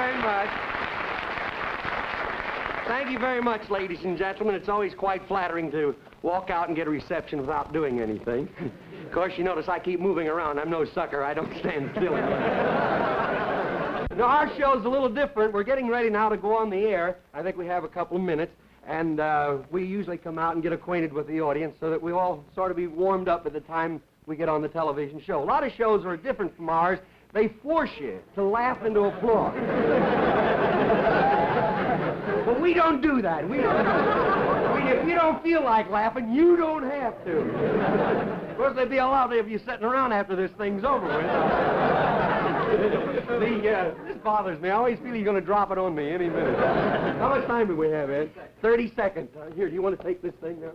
very much. Thank you very much, ladies and gentlemen. It's always quite flattering to walk out and get a reception without doing anything. Of course, you notice I keep moving around. I'm no sucker. I don't stand still. Now, our show's a little different. We're getting ready now to go on the air. I think we have a couple of minutes. And we usually come out and get acquainted with the audience so that we all sort of be warmed up at the time we get on the television show. A lot of shows are different from ours. They force you to laugh into applause. But we don't do that. We don't. I mean, if you don't feel like laughing, you don't have to. Of course, there'd be a lot of you sitting around after this thing's over with. This bothers me. I always feel you're going to drop it on me any minute. How much time do we have, Ed? 30 seconds. Here, do you want to take this thing now?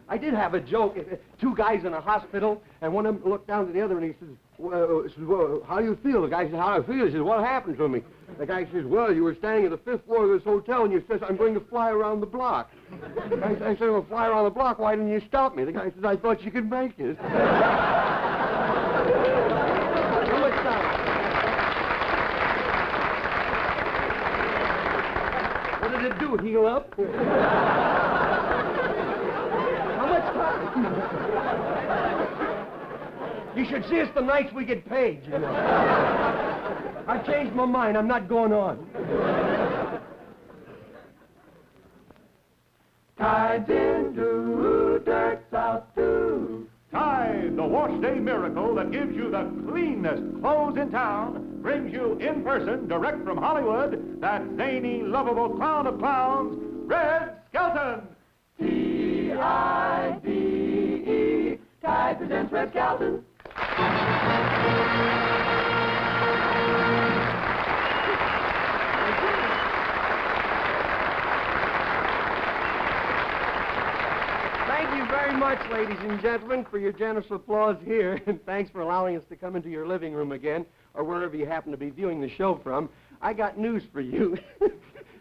I did have a joke. Two guys in a hospital, and one of them looked down to the other, and he says, well, how do you feel? The guy says, how do I feel? He says, what happened to me? The guy says, well, you were standing at the 5th floor of this hotel, and you said, I'm going to fly around the block. I said, well, fly around the block? Why didn't you stop me? The guy says, I thought you could make it. How much time? What did it do, heal up? How much time? You should see us the nights we get paid, you know. I've changed my mind. I'm not going on. Tide's in, do, dirt's out, too. Tide, the wash day miracle that gives you the cleanest clothes in town, brings you in person, direct from Hollywood, that zany, lovable clown of clowns, Red Skelton. T-I-D-E, Tide presents Red Skelton. Thank you very much, ladies and gentlemen, for your generous applause here, and thanks for allowing us to come into your living room again, or wherever you happen to be viewing the show from. I got news for you.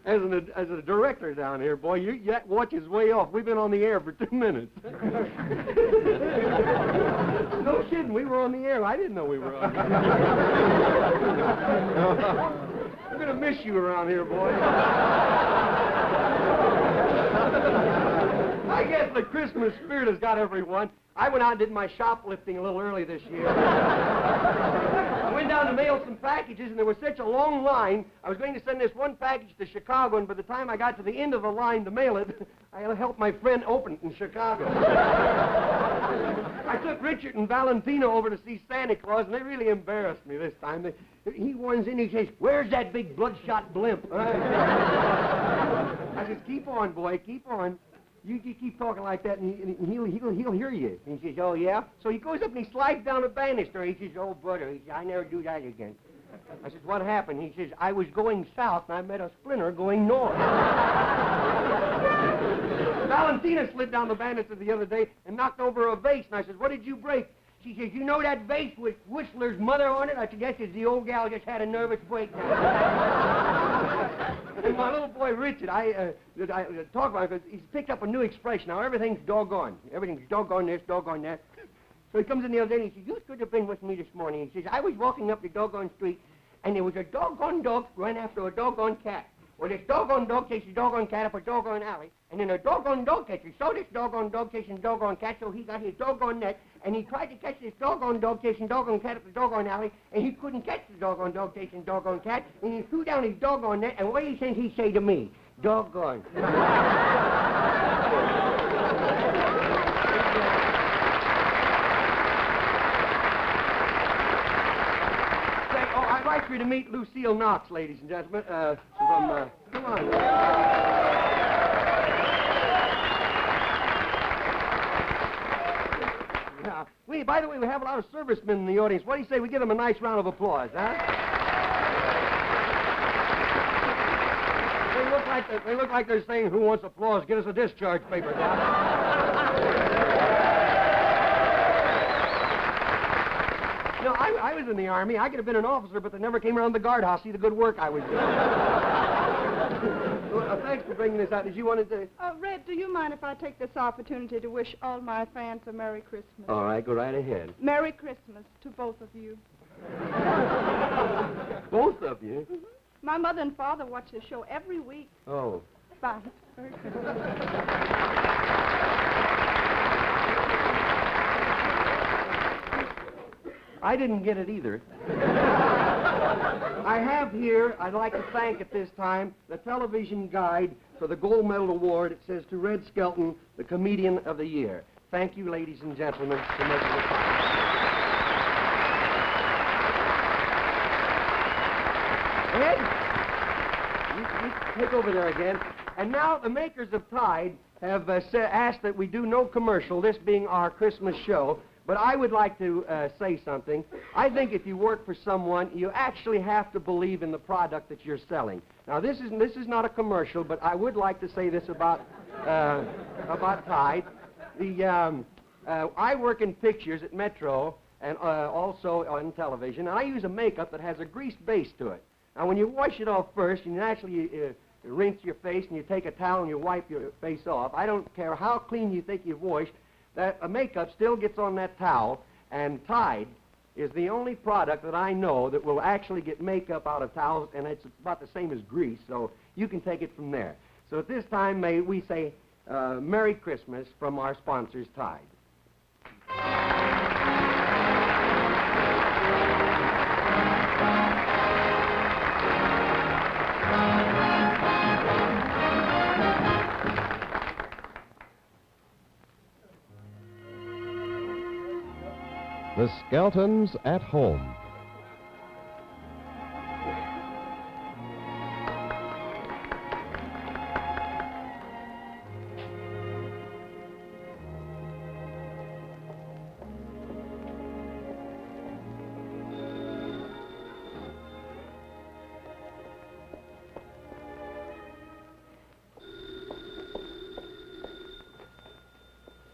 As a director down here, boy, that watch is way off. We've been on the air for 2 minutes. No kidding, we were on the air. I didn't know we were on the air. I'm going to miss you around here, boy. I guess the Christmas spirit has got everyone. I went out and did my shoplifting a little early this year. I went down to mail some packages, and there was such a long line. I was going to send this one package to Chicago, and by the time I got to the end of the line to mail it, I helped my friend open it in Chicago. I took Richard and Valentina over to see Santa Claus, and they really embarrassed me this time. He runs in, he says, where's that big bloodshot blimp? I says, keep on, boy, keep on. You keep talking like that, and he'll hear you. And he says, oh, yeah? So he goes up and he slides down the banister. He says, oh, brother, he says, I never do that again. I said, what happened? He says, I was going south, and I met a splinter going north. Valentina slid down the banister the other day and knocked over a vase, and I said, what did you break? She says, you know that vase with Whistler's mother on it? I said, yes, the old gal just had a nervous breakdown. And my little boy, Richard, I talk about it because he's picked up a new expression. Now, everything's doggone. Everything's doggone this, doggone that. So he comes in the other day and he says, you should have been with me this morning. He says, I was walking up the doggone street, and there was a doggone dog ran after a doggone cat. Well, this doggone dog chased a doggone cat up a doggone alley, and then a doggone dog catcher saw this doggone dog chasing doggone cat, so he got his doggone net, and he tried to catch this doggone dog chasing doggone cat up the doggone alley, and he couldn't catch the doggone dog chasing doggone cat, and he threw down his doggone net, and what do you think he say to me? Doggone. I'd like you to meet Lucille Knox, ladies and gentlemen. Come on. Now, by the way, we have a lot of servicemen in the audience. What do you say we give them a nice round of applause, huh? They look like they're saying, who wants applause? Get us a discharge paper, You know, I was in the Army. I could have been an officer, but they never came around the guardhouse to see the good work I was doing. Well, thanks for bringing this out. Did you want to... Red, do you mind if I take this opportunity to wish all my fans a Merry Christmas? All right, go right ahead. Merry Christmas to both of you. Both of you? Mm-hmm. My mother and father watch the show every week. Oh. Bye. I didn't get it either. I have here, I'd like to thank at this time, the television guide for the Gold Medal Award. It says to Red Skelton, the Comedian of the Year. Thank you, ladies and gentlemen, for making it possible. Ed, you take over there again. And now the makers of Tide have asked that we do no commercial, this being our Christmas show. But I would like to say something. I think if you work for someone, you actually have to believe in the product that you're selling. Now, this is not a commercial, but I would like to say this about Tide. I work in pictures at Metro and also on television, and I use a makeup that has a greased base to it. Now, when you wash it off first, you naturally rinse your face, and you take a towel and you wipe your face off. I don't care how clean you think you've washed, that makeup still gets on that towel, and Tide is the only product that I know that will actually get makeup out of towels, and it's about the same as grease, so you can take it from there. So at this time, may we say Merry Christmas from our sponsors, Tide. The Skeltons at Home.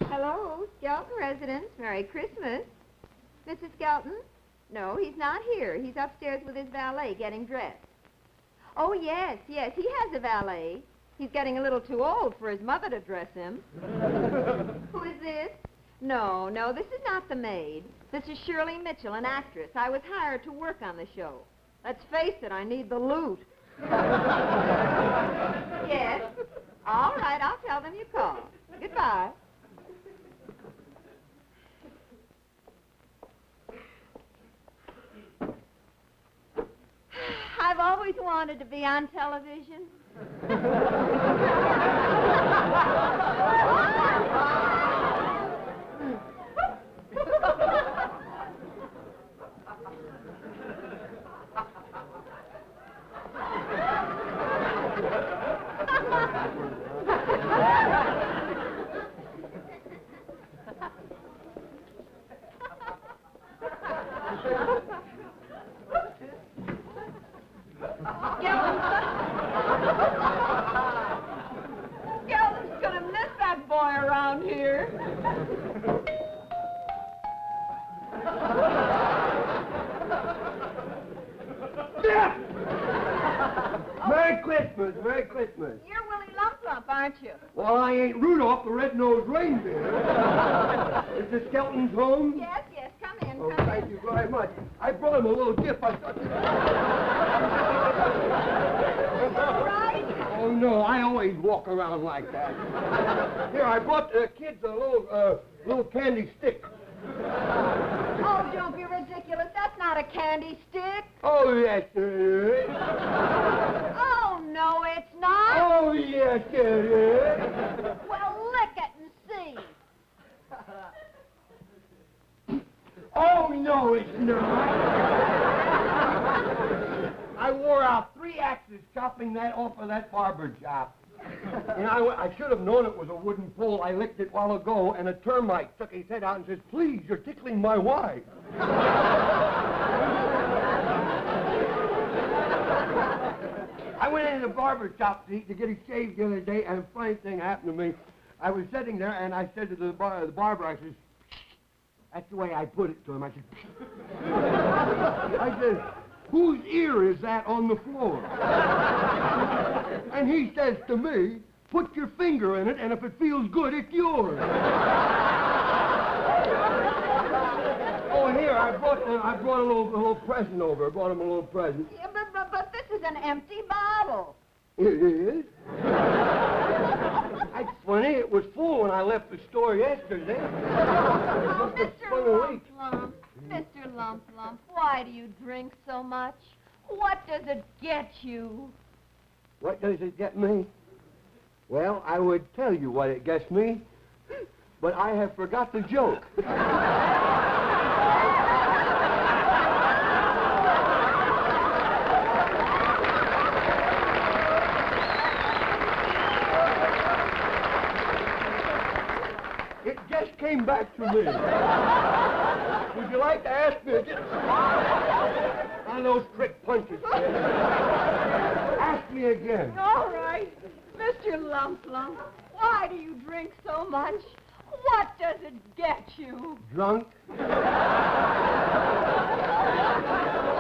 Hello, Skelton residents. Merry Christmas. Mrs. Skelton? No, he's not here. He's upstairs with his valet getting dressed. Oh, yes, he has a valet. He's getting a little too old for his mother to dress him. Who is this? No, this is not the maid. This is Shirley Mitchell, an actress. I was hired to work on the show. Let's face it, I need the loot. Yes. All right, I'll tell them you called. Goodbye. I've always wanted to be on television. Skelton's gonna miss that boy around here. Merry Christmas, Merry Christmas. You're Willie Lump Lump, aren't you? Well, I ain't Rudolph the Red-Nosed Reindeer. Is the Skeltons home? Yes, come in, Oh, come thank in. you very much. I brought him a little gift. Right? Oh, no, I always walk around like that. Here, I brought the kids a little candy stick. Oh, don't be ridiculous. That's not a candy stick. Oh, yes, it is. Oh, no, it's not. Oh, yes, it is. Well, lick it and see. Oh, no, it's not. I wore out 3 axes chopping that off of that barber shop. And I should have known it was a wooden pole. I licked it a while ago, and a termite stuck his head out and says, "Please, you're tickling my wife." I went into the barber shop to get it shaved the other day, and a funny thing happened to me. I was sitting there, and I said to the barber, I said, that's the way I put it to him. I said, whose ear is that on the floor? And he says to me, put your finger in it, and if it feels good, it's yours. Oh, here, I brought a little present over. I brought him a little present. Yeah, but this is is an empty bottle. It is? That's funny. It was full when I left the store yesterday. Oh, Just a Mr. funny Lump week. Lump, Mr. Lump Lump, why do you drink so much? What does it get you? What does it get me? Well, I would tell you what it gets me, but I have forgot the joke. It just came back to me. Would you like to ask me again? On those trick punches. Ask me again. All right. Mr. Lump Lump, why do you drink so much? What does it get you? Drunk?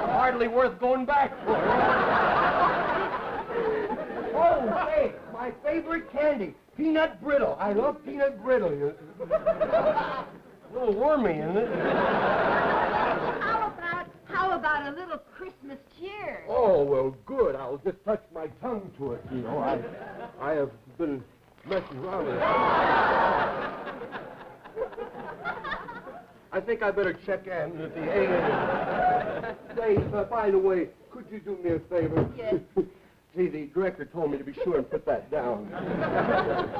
Hardly worth going back for. Oh, say, my favorite candy, peanut brittle. I love peanut brittle. A little wormy, isn't it? How about a little Christmas cheer? Oh, well, good. I'll just touch my tongue to it, you know. I have been messing around with it. I think I better check in at the A&M. Say, by the way, could you do me a favor? Yes. See, the director told me to be sure and put that down.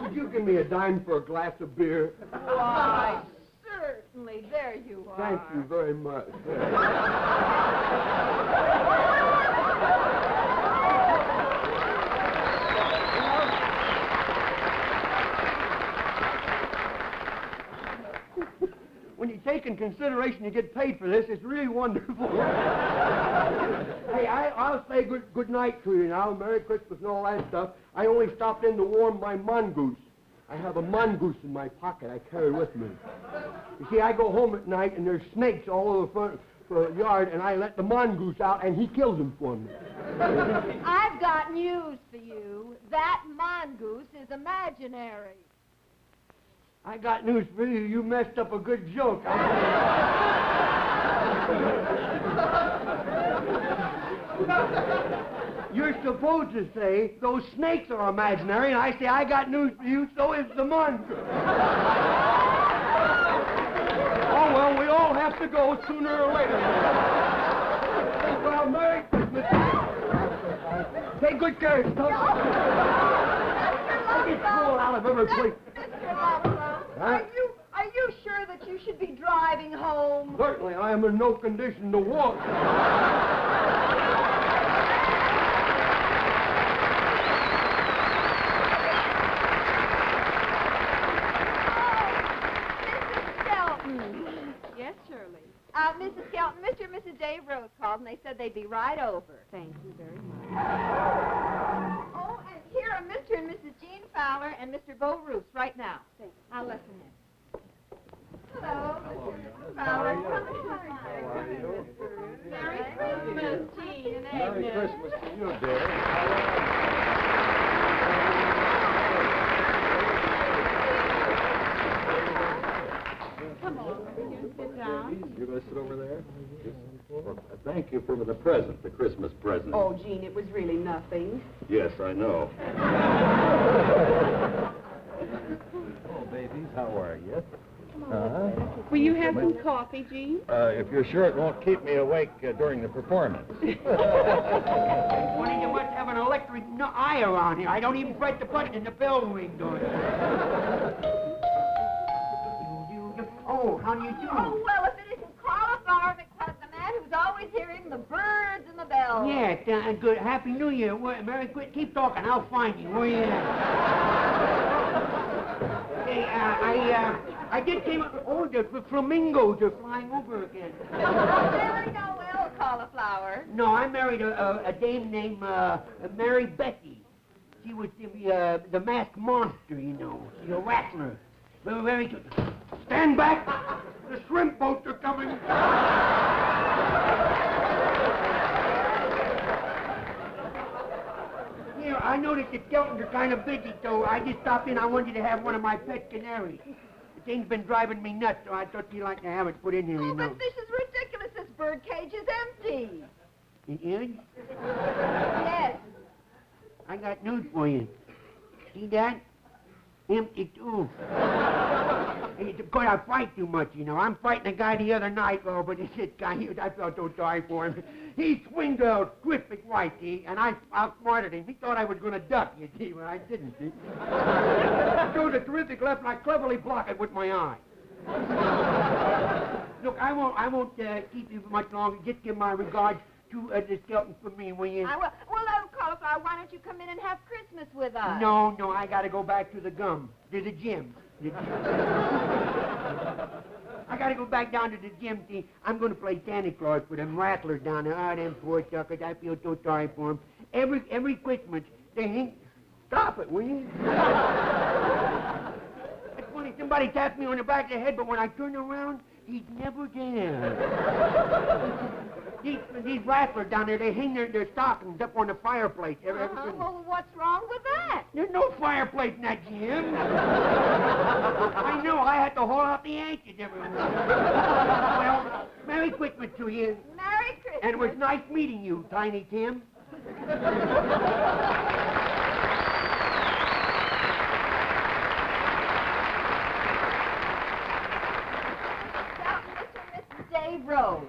Could you give me a dime for a glass of beer? Why, certainly. There you are. Thank you very much. When you take in consideration you get paid for this, it's really wonderful. Hey, I'll say good night to you now. Merry Christmas and all that stuff. I only stopped in to warm my mongoose. I have a mongoose in my pocket I carry with me. You see, I go home at night and there's snakes all over the front yard, and I let the mongoose out and he kills them for me. I've got news for you. That mongoose is imaginary. I got news for you. You messed up a good joke. You're supposed to say, those snakes are imaginary, and I say, I got news for you, so is the mongoose. Oh, well, we all have to go sooner or later. Well, Merry Christmas. Take good care of yourself. I get cool out of every place. Mr. Lump Lump, Huh? are you sure that you should be driving home? Certainly, I am in no condition to walk. Mrs. Skelton. Yes, Shirley. Mrs. Skelton, Mr. and Mrs. Dave Rose called, and they said they'd be right over. Thank you very much. Oh, and here are Mr. and Mrs. Jean Fowler and Mr. Bo Roos right now. Thank you. I'll let them in. Hello, Mr. Fowler. How are you? Merry Christmas, Jean and Merry Agnes. Christmas to you, dear. Come on, you sit down. You're going to sit over there? Well, thank you for the present, the Christmas present. Oh, Jean, it was really nothing. Yes, I know. Oh, babies, how are you? Will you have some coffee, Jean? If you're sure it won't keep me awake during the performance. Funny, you must have an electric eye around here. I don't even press the button and the bell ring does. Oh, how do you do? Oh, well, if it isn't Cauliflower McClud, the man who's always hearing the birds and the bells. Yeah, good. Happy New Year. Merry Christmas. Keep talking. I'll find you. Where you at? Hey, I did came up. Oh, the flamingos are flying over again. Very well, Cauliflower. No, I married a dame named Mary Betty. She was the masked monster, you know. She's a rattler. Very good. Stand back. The shrimp boats are coming. Here, I noticed the Skeltons are kind of busy, so I just stopped in. I wanted to have one of my pet canaries. The thing's been driving me nuts, so I thought you'd like to have it put in here, you Oh, know. but this is ridiculous. This bird cage is empty. It is? Yes. I got news for you. See that? Empty, too. It's because I fight too much, you know. I'm fighting a guy the other night, oh, but this guy here, I felt so sorry for him. He swings a terrific right, see, and I outsmarted him. He thought I was going to duck, you see, but I didn't, see. He throws a terrific left, and I cleverly block it with my eye. Look, I won't keep you for much longer. Just give my regards to the Skeltons for me, will you? I will. Well, old cauliflower, why don't you come in and have Christmas with us? No, I got to go back to the gym. I got to go back down to the gym, see. I'm going to play Santa Claus for them rattlers down there. Oh, them poor suckers. I feel so sorry for them. Every Christmas, they hang... Stop it, will you? It's funny, somebody tapped me on the back of the head, but when I turn around, he's never there. These rattlers down there, they hang their stockings up on the fireplace. Well, what's wrong with that? There's no fireplace in that gym. I know, I had to haul out the ashes everywhere. Well, Merry Christmas to you. Merry Christmas. And it was nice meeting you, Tiny Tim. Mr. and Mrs. Dave Rose.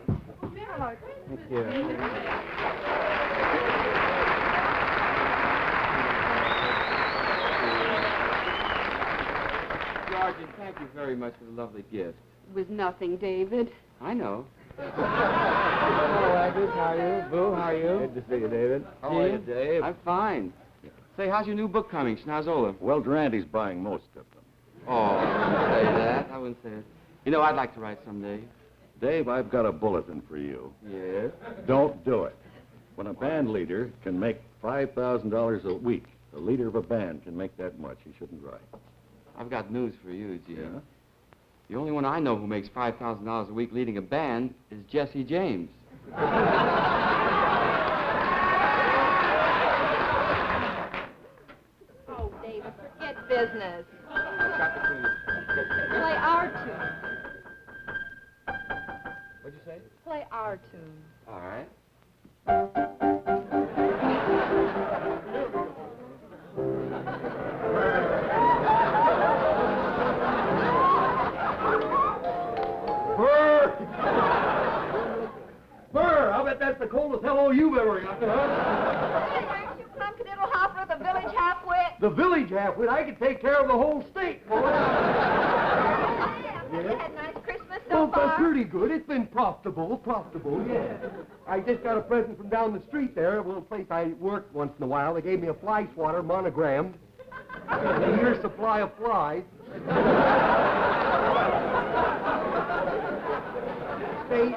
Merry Christmas. Thank you. Sergeant, thank you very much for the lovely gift. It was nothing, David. I know. Hello, Agnes. How are you? Boo, how are you? Good to see you, David. How are you, Dave? I'm fine. Say, how's your new book coming, Schnozola? Well, Durante's buying most of them. Oh, I wouldn't say that. I wouldn't say it. You know, I'd like to write someday. Dave, I've got a bulletin for you. Yes? Don't do it. When a band leader can make $5,000 a week, the leader of a band can make that much. He shouldn't write. I've got news for you, Gene. Yeah? The only one I know who makes $5,000 a week leading a band is Jesse James. Oh, David, forget business. I've got the tune. Play our tune. What'd you say? Play our tune. All right. Burr, I'll bet that's the coldest hello you've ever got, huh? Hey, aren't you Pumpkin-Diddle Hopper, the village halfwit? The village halfwit, I could take care of the whole state, boy. Have you had a nice Christmas so far? Pretty good. It's been profitable, yeah. I just got a present from down the street there, a little place I worked once in a while. They gave me a fly swatter monogrammed. A year's supply of flies. Say,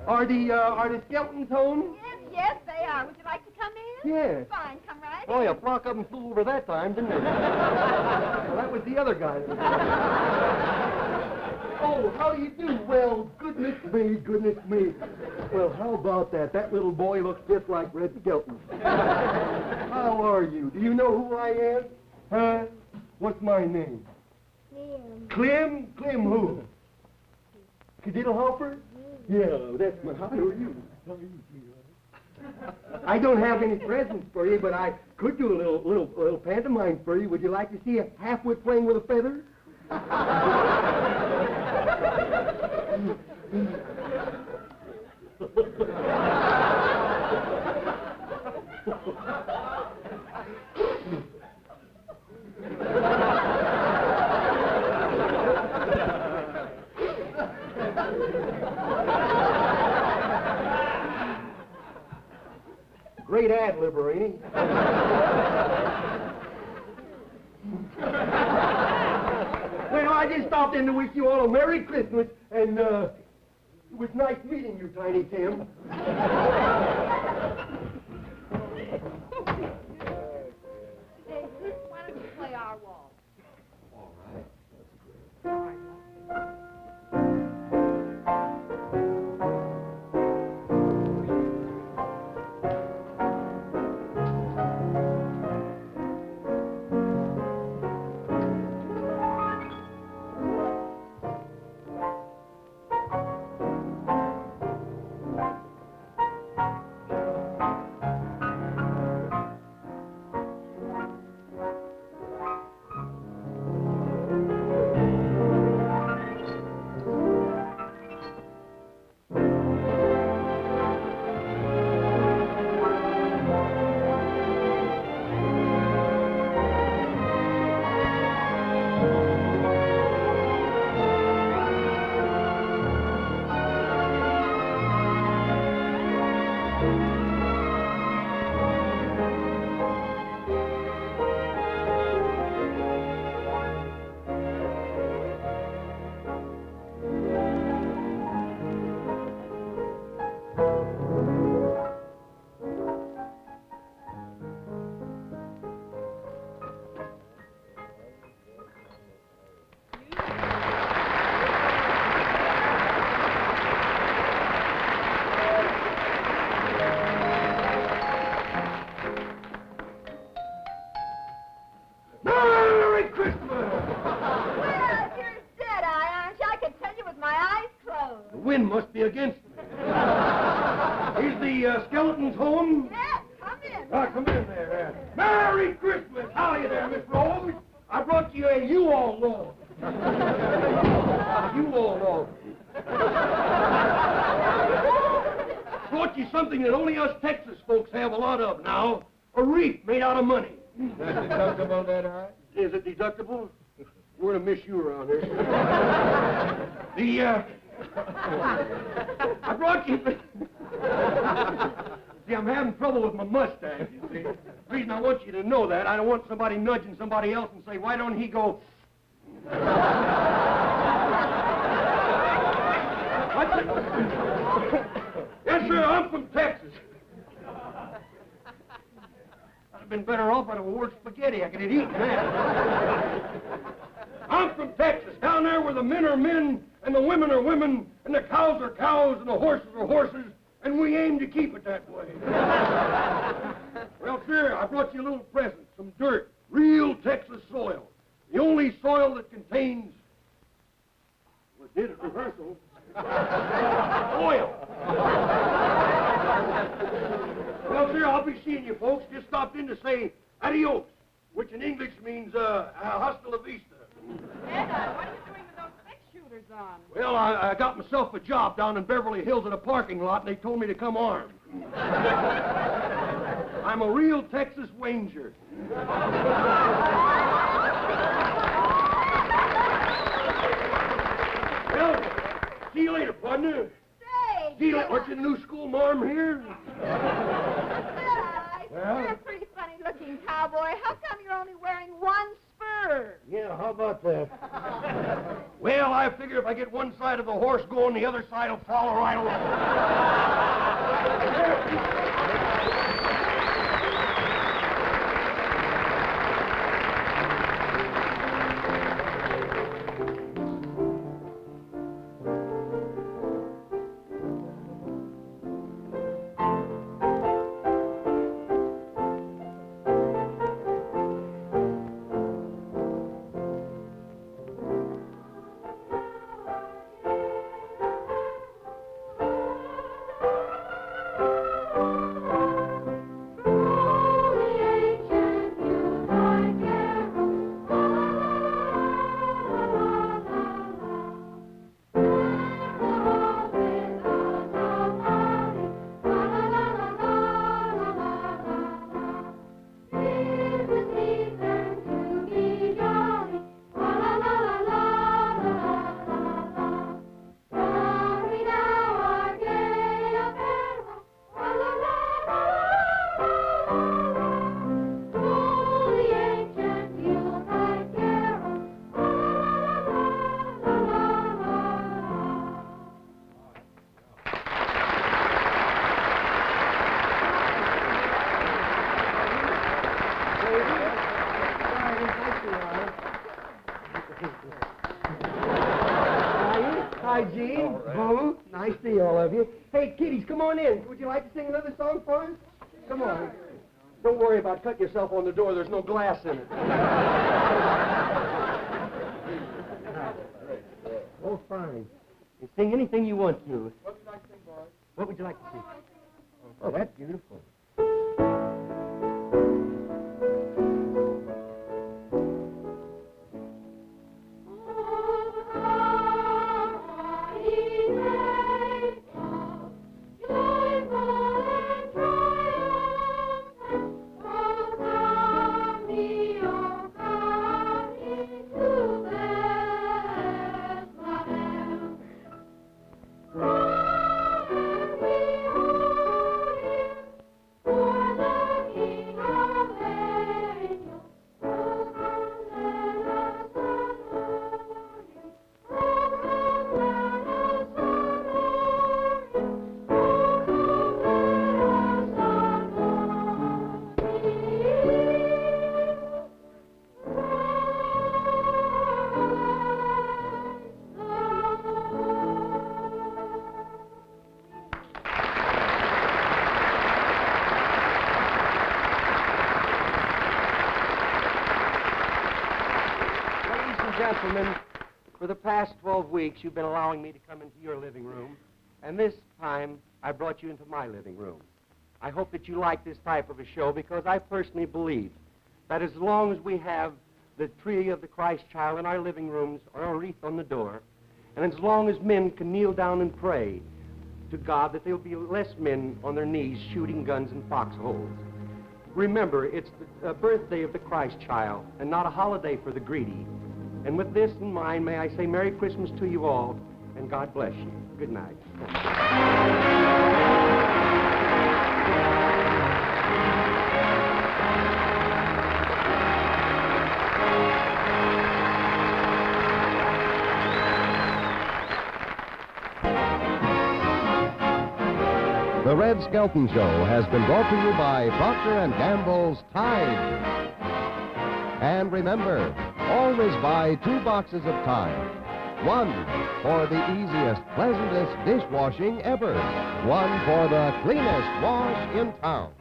are the Skeltons home? Yes, they are. Would you like to come in? Yeah. Fine, come right in. Boy, a flock of them flew over that time, didn't they? Well, that was the other guy. Oh, how do you do? Well, goodness me. Well, how about that? That little boy looks just like Red Skelton. How are you? Do you know who I am? Huh? What's my name? Clem? Clem who? Cadiddlehopper? Yeah, that's my... How are you? I don't have any presents for you, but I could do a little pantomime for you. Would you like to see a halfwit playing with a feather? Great ad-libber, ain't he? Well, I just stopped in to wish you all a Merry Christmas, and it was nice meeting you, Tiny Tim. David, why don't you play our waltz? All right. the Skeltons home? Yes, come in. Come in there. Merry Christmas! Howdy there, Miss Rose. I brought you a U-Haul load. U-Haul load. Brought you something that only us Texas folks have a lot of now. A wreath made out of money. That's deductible, that high? Is it deductible? We're gonna miss you around here. I brought you... See, I'm having trouble with my mustache, you see. The reason I want you to know that, I don't want somebody nudging somebody else and say, why don't he go... Yes, sir, I'm from Texas. I'd have been better off if I'd have worn spaghetti. I could have eaten that. I'm from Texas, down there where the men are men, and the women are women, and the cows are cows, and the horses are horses, and we aim to keep it that way. Well, sir, I brought you a little present, some dirt, real Texas soil. The only soil that contains... Well, it did at rehearsal. Oil. Well, sir, I'll be seeing you folks. Just stopped in to say adios, which in English means hasta la vista. Ed, what are you doing with those six shooters on? Well, I got myself a job down in Beverly Hills at a parking lot, and they told me to come armed. I'm a real Texas Ranger. Well, see you later, partner. Say, See you later. Aren't you the new school marm here? you're a pretty funny-looking cowboy. How come you're only wearing one spur? Yeah, how about that? Well, I figure if I get one side of the horse going, the other side will follow right along. Hi, Gene. Boo. Nice to see all of you. Hey, kiddies, come on in. Would you like to sing another song for us? Come on. Don't worry about cutting yourself on the door. There's no glass in it. Oh, fine. You sing anything you want to. What would you like to sing, boys? What would you like to sing? Oh, that's beautiful. Gentlemen, for the past 12 weeks, you've been allowing me to come into your living room, and this time, I brought you into my living room. I hope that you like this type of a show because I personally believe that as long as we have the tree of the Christ child in our living rooms or a wreath on the door, and as long as men can kneel down and pray to God, that there will be less men on their knees shooting guns in foxholes. Remember, it's the birthday of the Christ child and not a holiday for the greedy. And with this in mind, may I say Merry Christmas to you all, and God bless you. Good night. The Red Skelton Show has been brought to you by Procter & Gamble's Tide. And remember, always buy 2 boxes of Tide. 1 for the easiest, pleasantest dishwashing ever. 1 for the cleanest wash in town.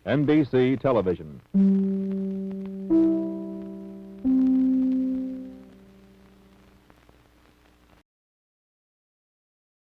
NBC Television.